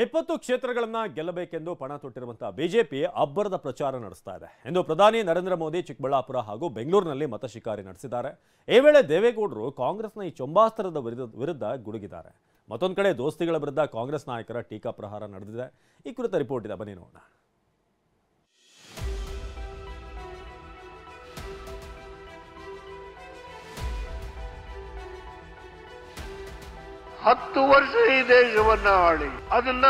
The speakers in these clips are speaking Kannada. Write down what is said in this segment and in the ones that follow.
20 ಕ್ಷೇತ್ರಗಳನ್ನ ಗೆಲ್ಲಬೇಕೆಂದು ಪಣ ತೊಟ್ಟಿರುವಂತಹ ಬಿಜೆಪಿ ಅಬ್ಬರದ ಪ್ರಚಾರ ನಡೆಸ್ತಾ ಇದೆ ಎಂದು ಪ್ರಧಾನಿ ನರೇಂದ್ರ ಮೋದಿ ಚಿಕ್ಕಬಳ್ಳಾಪುರ ಹಾಗೂ ಬೆಂಗಳೂರಿನಲ್ಲಿ ಮತ ಶಿಕಾರಿ ನಡೆಸಿದ್ದಾರೆ. ಈ ವೇಳೆ ದೇವೇಗೌಡರು ಕಾಂಗ್ರೆಸ್ನ ಈ ಚೊಂಬಾಸ್ತ್ರದ ವಿರುದ್ಧ ಗುಡುಗಿದ್ದಾರೆ. ಮತ್ತೊಂದು ಕಡೆ ದೋಸ್ತಿಗಳ ವಿರುದ್ಧ ಕಾಂಗ್ರೆಸ್ ನಾಯಕರ ಟೀಕಾ ಪ್ರಹಾರ ನಡೆದಿದೆ. ಈ ಕುರಿತ ರಿಪೋರ್ಟ್ ಇದೆ, ಬನ್ನಿ ನೋಡೋಣ. ಹತ್ತು ವರ್ಷ ಈ ದೇಶವನ್ನ ಆಳಿ ಅದನ್ನ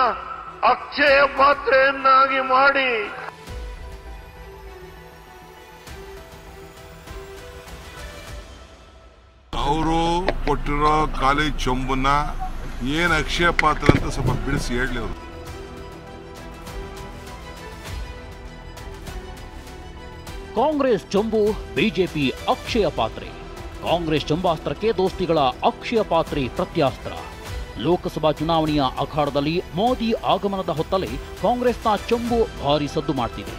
ಅಕ್ಷಯ ಪಾತ್ರೆಯನ್ನಾಗಿ ಮಾಡಿ ಅವರು ಕೊಟ್ಟಿರೋ ಖಾಲಿ ಚೊಂಬನ್ನ ಏನ್ ಅಕ್ಷಯ ಪಾತ್ರ ಅಂತ ಸ್ವಲ್ಪ ಬಿಡಿಸಿ ಹೇಳಲಿ ಅವರು. ಕಾಂಗ್ರೆಸ್ ಚೊಂಬು, ಬಿಜೆಪಿ ಅಕ್ಷಯ ಪಾತ್ರೆ. ಕಾಂಗ್ರೆಸ್ ಚೊಂಬಾಸ್ತ್ರಕ್ಕೆ ದೋಸ್ತಿಗಳ ಅಕ್ಷಯ ಪಾತ್ರೆ ಪ್ರತ್ಯಾಸ್ತ್ರ. ಲೋಕಸಭಾ ಚುನಾವಣೆಯ ಅಖಾಡದಲ್ಲಿ ಮೋದಿ ಆಗಮನದ ಹೊತ್ತಲೇ ಕಾಂಗ್ರೆಸ್ನ ಚೊಂಬು ಭಾರಿ ಸದ್ದು ಮಾಡ್ತಿದೆ.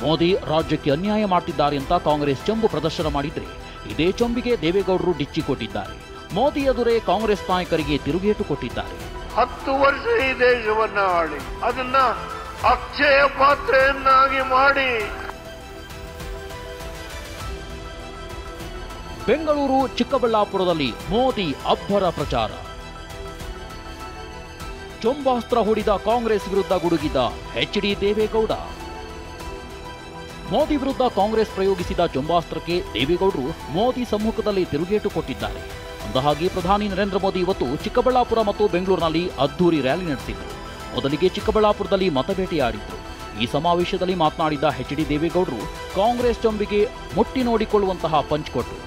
ಮೋದಿ ರಾಜ್ಯಕ್ಕೆ ಅನ್ಯಾಯ ಮಾಡ್ತಿದ್ದಾರೆ ಅಂತ ಕಾಂಗ್ರೆಸ್ ಚೊಂಬು ಪ್ರದರ್ಶನ ಮಾಡಿದ್ರೆ, ಇದೇ ಚೊಂಬಿಗೆ ದೇವೇಗೌಡರು ಡಿಚ್ಚಿ ಕೊಟ್ಟಿದ್ದಾರೆ. ಮೋದಿ ಎದುರೇ ಕಾಂಗ್ರೆಸ್ ನಾಯಕರಿಗೆ ತಿರುಗೇಟು ಕೊಟ್ಟಿದ್ದಾರೆ. 10 ವರ್ಷ ಈ ದೇಶವನ್ನ ಆಳಿ ಅದನ್ನ ಅಕ್ಷಯ ಪಾತ್ರೆಯನ್ನಾಗಿ ಮಾಡಿ. ಬೆಂಗಳೂರು, ಚಿಕ್ಕಬಳ್ಳಾಪುರದಲ್ಲಿ ಮೋದಿ ಅಬ್ಬರ ಪ್ರಚಾರ. ಚೊಂಬಾಸ್ತ್ರ ಹೂಡಿದ ಕಾಂಗ್ರೆಸ್ ವಿರುದ್ಧ ಗುಡುಗಿದ ಎಚ್.ಡಿ. ದೇವೇಗೌಡ. ಮೋದಿ ವಿರುದ್ಧ ಕಾಂಗ್ರೆಸ್ ಪ್ರಯೋಗಿಸಿದ ಚೊಂಬಾಸ್ತ್ರಕ್ಕೆ ದೇವೇಗೌಡರು ಮೋದಿ ಸಮ್ಮುಖದಲ್ಲಿ ತಿರುಗೇಟು ಕೊಟ್ಟಿದ್ದಾರೆ. ಅಂದಹಾಗೆ ಪ್ರಧಾನಿ ನರೇಂದ್ರ ಮೋದಿ ಇವತ್ತು ಚಿಕ್ಕಬಳ್ಳಾಪುರ ಮತ್ತು ಬೆಂಗಳೂರಿನಲ್ಲಿ ಅದ್ದೂರಿ ರ್ಯಾಲಿ ನಡೆಸಿದರು. ಮೊದಲಿಗೆ ಚಿಕ್ಕಬಳ್ಳಾಪುರದಲ್ಲಿ ಮತಬೇಟೆಯಾಡಿದ್ರು. ಈ ಸಮಾವೇಶದಲ್ಲಿ ಮಾತನಾಡಿದ ಎಚ್.ಡಿ. ದೇವೇಗೌಡರು ಕಾಂಗ್ರೆಸ್ ಚೊಂಬಿಗೆ ಮುಟ್ಟಿ ನೋಡಿಕೊಳ್ಳುವಂತಹ ಪಂಚ್ ಕೊಟ್ಟರು.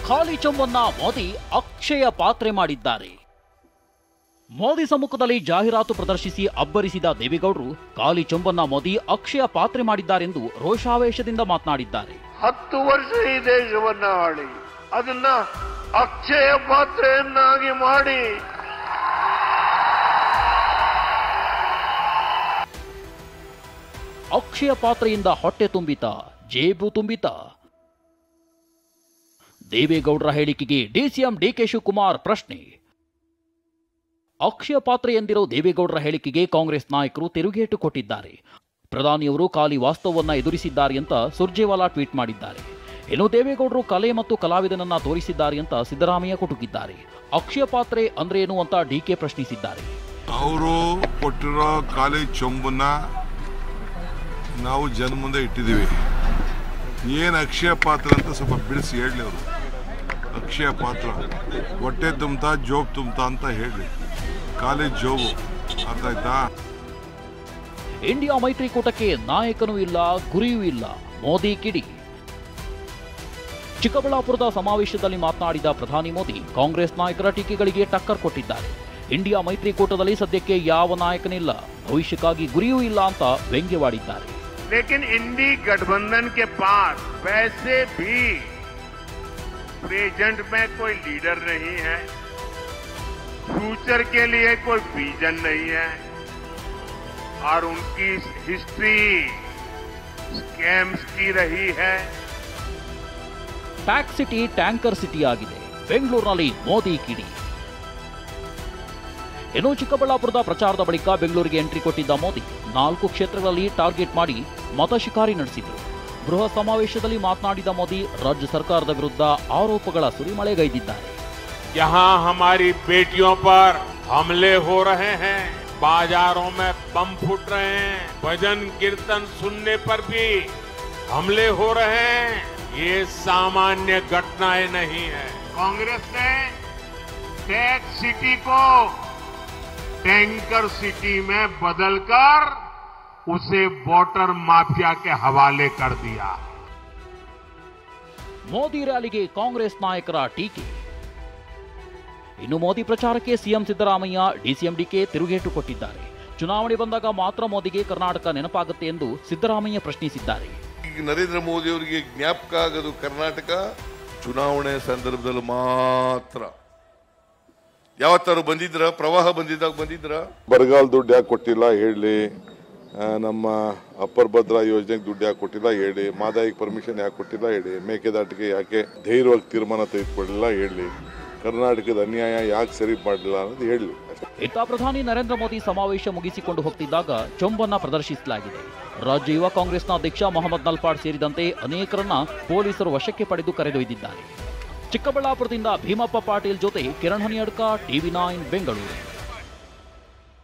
ಖಾಲಿ ಚೊಂಬನ್ನ ಮೋದಿ ಅಕ್ಷಯ ಪಾತ್ರೆ ಮಾಡಿದ್ದಾರೆ. ಮೋದಿ ಸಮ್ಮುಖದಲ್ಲಿ ಜಾಹೀರಾತು ಪ್ರದರ್ಶಿಸಿ ಅಬ್ಬರಿಸಿದ ದೇವೇಗೌಡರು ಖಾಲಿ ಚೊಂಬನ್ನ ಮೋದಿ ಅಕ್ಷಯ ಪಾತ್ರೆ ಮಾಡಿದ್ದಾರೆಂದು ರೋಷಾವೇಶದಿಂದ ಮಾತನಾಡಿದ್ದಾರೆ. 10 ವರ್ಷ ಈ ದೇಶವನ್ನ ಆಳಿ ಅದನ್ನ ಅಕ್ಷಯ ಪಾತ್ರೆಯನ್ನಾಗಿ ಮಾಡಿ. ಅಕ್ಷಯ ಪಾತ್ರೆಯಿಂದ ಹೊಟ್ಟೆ ತುಂಬಿತ, ಜೇಬು ತುಂಬಿತ. ದೇವೇಗೌಡರ ಹೇಳಿಕೆಗೆ ಡಿಸಿಎಂ ಡಿಕೆ ಶಿವಕುಮಾರ್ ಪ್ರಶ್ನೆ. ಅಕ್ಷಯ ಪಾತ್ರೆ ಎಂದಿರೋ ದೇವೇಗೌಡರ ಹೇಳಿಕೆಗೆ ಕಾಂಗ್ರೆಸ್ ನಾಯಕರು ತಿರುಗೇಟು ಕೊಟ್ಟಿದ್ದಾರೆ. ಪ್ರಧಾನಿಯವರು ಖಾಲಿ ವಾಸ್ತವವನ್ನ ಎದುರಿಸಿದ್ದಾರೆ ಅಂತ ಸುರ್ಜೇವಾಲಾ ಟ್ವೀಟ್ ಮಾಡಿದ್ದಾರೆ. ಇನ್ನು ದೇವೇಗೌಡರು ಕಲೆ ಮತ್ತು ಕಲಾವಿದನನ್ನ ತೋರಿಸಿದ್ದಾರೆ ಅಂತ ಸಿದ್ದರಾಮಯ್ಯ ಕುಟುಕಿದ್ದಾರೆ. ಅಕ್ಷಯ ಪಾತ್ರೆ ಅಂದ್ರೆ ಏನು ಅಂತ ಡಿಕೆ ಪ್ರಶ್ನಿಸಿದ್ದಾರೆ. ಅವರು ಕೊಟ್ಟಿರೋ ಖಾಲಿ ಚೊಂಬನ್ನ ನಾವು ಜನ ಮುಂದೆ ಇಟ್ಟಿದ್ದೀವಿ. ಏನ್ ಅಕ್ಷಯ ಪಾತ್ರ ಅಂತ ಸ್ವಲ್ಪ ಬಿಡಿಸಿ ಹೇಳಲಿ ಅವರು. ಅಕ್ಷಯ ಪಾತ್ರ ಹೊಟ್ಟೆ ತುಂಬ್ತಾ ಜೋಬ್ ತುಂಬ್ತಾ ಅಂತ ಹೇಳಿ, ಖಾಲಿ ಜೋಬು. ಅರ್ಥ ಆಯ್ತಾ? ಇಂಡಿಯಾ ಮೈತ್ರಿಕೂಟಕ್ಕೆ ನಾಯಕನೂ ಇಲ್ಲ, ಗುರಿಯೂ ಇಲ್ಲ, ಮೋದಿ ಕಿಡಿ. ಚಿಕ್ಕಬಳ್ಳಾಪುರದ ಸಮಾವೇಶದಲ್ಲಿ ಮಾತನಾಡಿದ ಪ್ರಧಾನಿ ಮೋದಿ ಕಾಂಗ್ರೆಸ್ ನಾಯಕರ ಟೀಕೆಗಳಿಗೆ ಟಕ್ಕರ್ ಕೊಟ್ಟಿದ್ದಾರೆ. ಇಂಡಿಯಾ ಮೈತ್ರಿಕೂಟದಲ್ಲಿ ಸದ್ಯಕ್ಕೆ ಯಾವ ನಾಯಕನಿಲ್ಲ, ಭವಿಷ್ಯಕ್ಕಾಗಿ ಗುರಿಯೂ ಇಲ್ಲ ಅಂತ ವ್ಯಂಗ್ಯವಾಡಿದ್ದಾರೆ. लेकिन इंडी गठबंधन के पास वैसे भी प्रेजेंट में कोई लीडर नहीं है, फ्यूचर के लिए कोई विजन नहीं है और उनकी हिस्ट्री स्कैम्स की रही है. ಟ್ಯಾಕ್ಸ್ ಸಿಟಿ ಟ್ಯಾಂಕರ್ ಸಿಟಿ ಆಗಿದೆ. ಬೆಂಗಳೂರಿನಲ್ಲಿ ಮೋದಿ ಕಿಡಿ. ಇನ್ನು ಚಿಕ್ಕಬಳ್ಳಾಪುರದ ಪ್ರಚಾರದ ಬಳಿಕ ಬೆಂಗಳೂರಿಗೆ ಎಂಟ್ರಿ ಕೊಟ್ಟಿದ್ದ ಮೋದಿ 4 ಕ್ಷೇತ್ರಗಳಲ್ಲಿ ಟಾರ್ಗೆಟ್ ಮಾಡಿ ಮತ ಶಿಕಾರಿ ನಡೆಸಿದರು. ಬೃಹತ್ ಸಮಾವೇಶದಲ್ಲಿ ಮಾತನಾಡಿದ ಮೋದಿ ರಾಜ್ಯ ಸರ್ಕಾರದ ವಿರುದ್ಧ ಆರೋಪಗಳ ಸುರಿಮಳೆಗೈದಿದ್ದಾರೆ. यहाँ हमारी बेटियों पर हमले हो रहे हैं, बाजारों में बम फूट रहे हैं, भजन कीर्तन सुनने पर भी हमले हो रहे हैं, ये सामान्य घटनाएं नहीं है. कांग्रेस ने टैक्स सिटी को टैंकर सिटी में बदलकर उसे वोटर माफिया के हवाले कर दिया. ಮೋದಿ ರ್ಯಾಲಿಗೆ ಕಾಂಗ್ರೆಸ್ ನಾಯಕರ ಟೀಕೆ. ಇನ್ನು ಮೋದಿ ಪ್ರಚಾರಕ್ಕೆ ಸಿಎಂ ಸಿದ್ದರಾಮಯ್ಯ, ಡಿಸಿಎಂ ಡಿಕೆ ತಿರುಗೇಟು ಕೊಟ್ಟಿದ್ದಾರೆ. ಚುನಾವಣೆ ಬಂದಾಗ ಮಾತ್ರ ಮೋದಿಗೆ ಕರ್ನಾಟಕ ನೆನಪಾಗುತ್ತೆ ಎಂದು ಸಿದ್ದರಾಮಯ್ಯ ಪ್ರಶ್ನಿಸಿದ್ದಾರೆ. ಈಗ ನರೇಂದ್ರ ಮೋದಿ ಅವರಿಗೆ ಜ್ಞಾಪಕ ಆಗೋದು ಕರ್ನಾಟಕ ಚುನಾವಣೆ ಸಂದರ್ಭದಲ್ಲಿ ಮಾತ್ರ. ಯಾವತ್ತಾರು ಬಂದಿದ್ರ? ಪ್ರವಾಹ ಬಂದಿದ್ದಾಗ ಬಂದಿದ್ರ? ಬರಗಾಲ ದುಡ್ಡು ಯಾಕೆ ಕೊಟ್ಟಿಲ್ಲ ಹೇಳಿ, ನಮ್ಮ ಅಪ್ಪರ್ ಭದ್ರಾ ಯೋಜನೆಗೆ ದುಡ್ಡು ಯಾಕೆ ಕೊಟ್ಟಿಲ್ಲ ಹೇಳಿ, ಮಾದಾಯಿಗೆ ಪರ್ಮಿಷನ್ ಯಾಕೆ ಕೊಟ್ಟಿಲ್ಲ ಹೇಳಿ, ಮೇಕೆದಾಟಿಗೆ ಯಾಕೆ ಧೈರ್ಯವಾಗಿ ತೀರ್ಮಾನ ತೆಗೆದುಕೊಳ್ಳಿಲ್ಲ ಹೇಳಿ. ಕರ್ನಾಟಕದ ಅನ್ಯಾಯ ಯಾಕೆ ಸರಿ ಮಾಡಲಿಲ್ಲ ಅನ್ನೋದು ಹೇಳಲಿ. ಇತ್ತ ಪ್ರಧಾನಿ ನರೇಂದ್ರ ಮೋದಿ ಸಮಾವೇಶ ಮುಗಿಸಿಕೊಂಡು ಹೋಗ್ತಿದ್ದಾಗ ಚೊಂಬನ್ನ ಪ್ರದರ್ಶಿಸಲಾಗಿದೆ. ರಾಜ್ಯ ಯುವ ಕಾಂಗ್ರೆಸ್ನ ಅಧ್ಯಕ್ಷ ಮೊಹಮ್ಮದ್ ನಲ್ಪಾಡ್ ಸೇರಿದಂತೆ ಅನೇಕರನ್ನ ಪೊಲೀಸರು ವಶಕ್ಕೆ ಪಡೆದು ಕರೆದೊಯ್ದಿದ್ದಾರೆ. ಚಿಕ್ಕಬಳ್ಳಾಪುರದಿಂದ ಭೀಮಪ್ಪ ಪಾಟೀಲ್ ಜೊತೆ ಕಿರಣ್ ಹನಿಯಡ್ಕ, TV9 ಬೆಂಗಳೂರು.